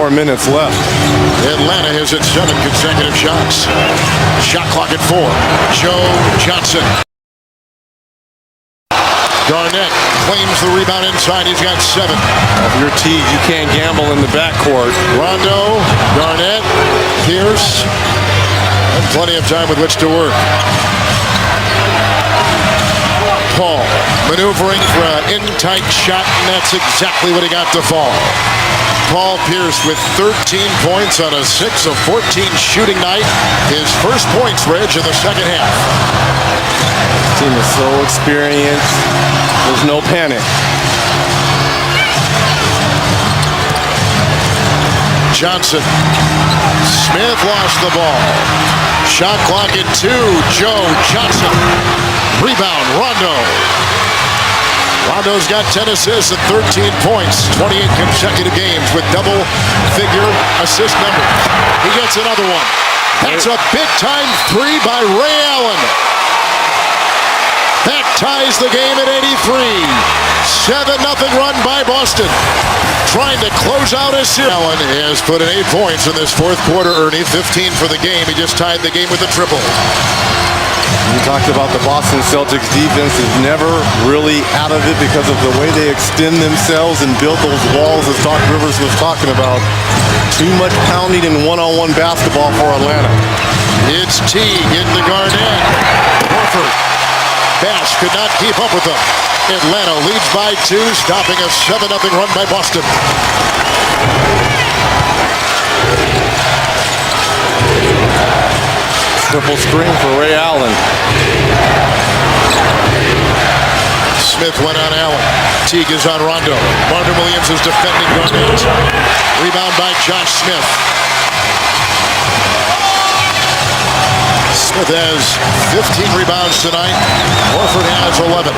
more minutes left. Atlanta has hit 7 consecutive shots. Shot clock at 4. Joe Johnson. Garnett claims the rebound inside. He's got 7. If you're Teague, you can't gamble in the backcourt. Rondo, Garnett, Pierce, and plenty of time with which to work. Paul maneuvering for an in-tight shot, and that's exactly what he got to fall. Paul Pierce with 13 points on a 6 of 14 shooting night. His first points, Reg, in the second half. Team is so experienced. There's no panic. Johnson. Smith lost the ball. Shot clock at 2. Joe Johnson. Rebound, Rondo. Rondo's got 10 assists and 13 points. 28 consecutive games with double-figure assist numbers. He gets another one. That's a big-time 3 by Ray Allen. That ties the game at 83. 7-0 run by Boston. Trying to close out his series. Allen has put in 8 points in this fourth quarter, Ernie. 15 for the game. He just tied the game with a triple. You talked about the Boston Celtics defense is never really out of it because of the way they extend themselves and build those walls, as Doc Rivers was talking about. Too much pounding in one-on-one basketball for Atlanta. It's Teague into Garnett. Horford. Bass could not keep up with them. Atlanta leads by 2, stopping a 7-0 run by Boston. Triple screen for Ray Allen. Smith went on Allen. Teague is on Rondo. Marvin Williams is defending Garnett. Rebound by Josh Smith. Smith has 15 rebounds tonight. Horford has 11.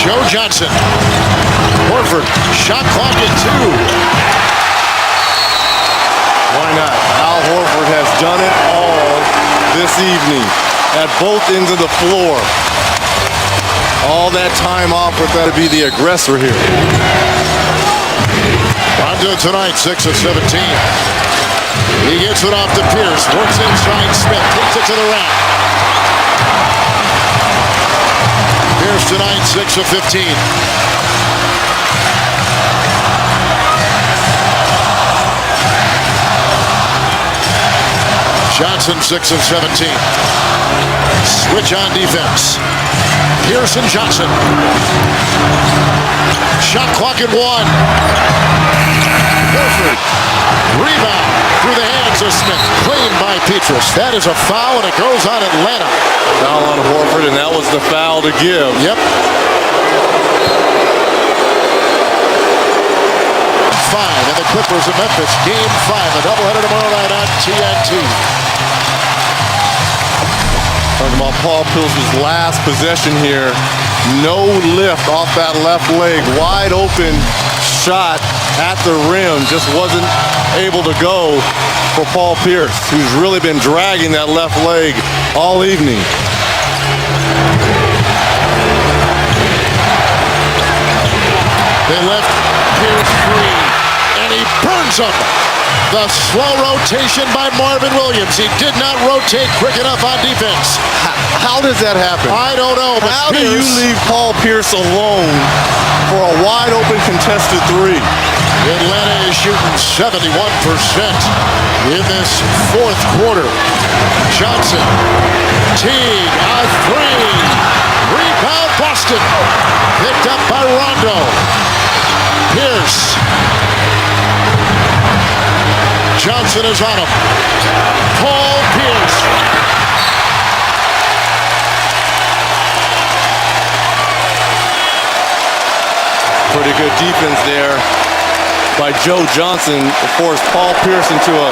Joe Johnson. Horford. Shot clock at 2. Why not? Al Horford has done it all this evening at both ends of the floor. All that time off with that to be the aggressor here. Rondo tonight, 6 of 17. He gets it off to Pierce. Works inside Smith. Takes it to the rack. Pierce tonight, 6 of 15. Johnson, 6 of 17. Switch on defense. Pierce and Johnson. Shot clock at 1. Horford. Rebound through the hands of Smith. Clean by Petrus. That is a foul, and it goes on Atlanta. Foul on Horford, and that was the foul to give. Yep. 5, and the Clippers of Memphis. Game 5. A doubleheader tomorrow night on TNT. Talking about Paul Pierce's last possession here. No lift off that left leg. Wide open shot at the rim. Just wasn't able to go for Paul Pierce, who's really been dragging that left leg all evening. They left Pierce free, and he burns up. The slow rotation by Marvin Williams. He did not rotate quick enough on defense. How does that happen? I don't know. But how do you leave Paul Pierce alone for a wide open contested 3? Atlanta is shooting 71% in this fourth quarter. Johnson. Teague, a 3. Rebound Boston. Picked up by Rondo. Pierce. Johnson is on him. Paul Pierce. Pretty good defense there by Joe Johnson to force Paul Pierce into a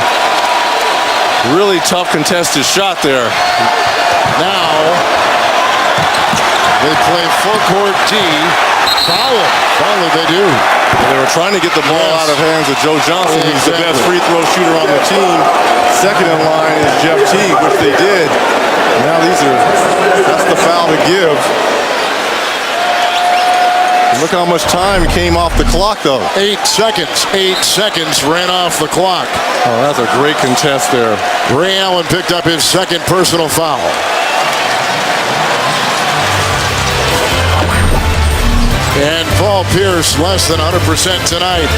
really tough contested shot there. Now they play full court D. Foul. Finally they do. They were trying to get the ball out of hands of Joe Johnson, who's the best free throw shooter on the team. Second in line is Jeff Teague, which they did. Now these are Look how much time came off the clock, though. 8 seconds. 8 seconds ran off the clock. Oh, that's a great contest there. Ray Allen picked up his second personal foul. And Paul Pierce, less than 100% tonight,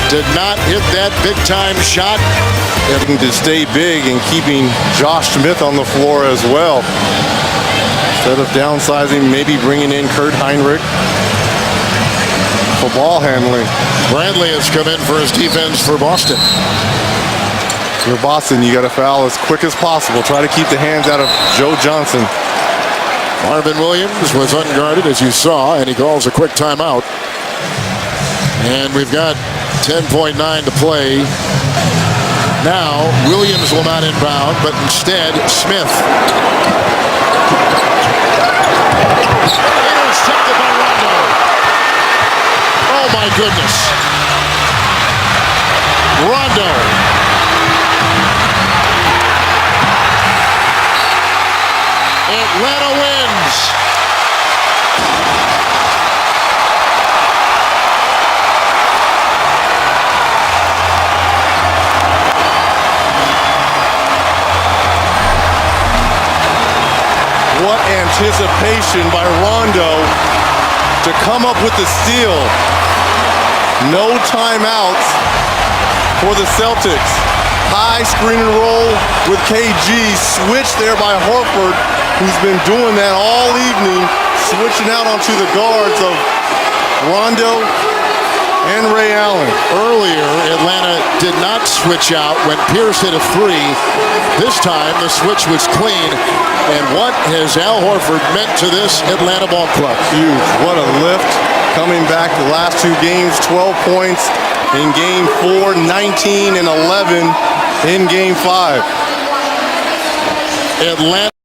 did not hit that big-time shot. Looking to stay big and keeping Josh Smith on the floor as well. Instead of downsizing, maybe bringing in Kurt Heinrich for ball handling. Bradley has come in for his defense for Boston. If you're Boston, you got to foul as quick as possible. Try to keep the hands out of Joe Johnson. Marvin Williams was unguarded, as you saw, and he calls a quick timeout. And we've got 10.9 to play. Now, Williams will not inbound, but instead, Smith. Intercepted by Rondo. Oh, my goodness. Rondo. Atlanta wins. What anticipation by Rondo to come up with the steal. No timeouts for the Celtics. High screen and roll with KG. Switch there by Horford, who's been doing that all evening, switching out onto the guards of Rondo and Ray Allen. Earlier, Atlanta did not switch out when Pierce hit a three. This time, the switch was clean. And what has Al Horford meant to this Atlanta ball club? Huge. What a lift. Coming back the last two games, 12 points in game 4, 19 and 11 in game 5. Atlanta.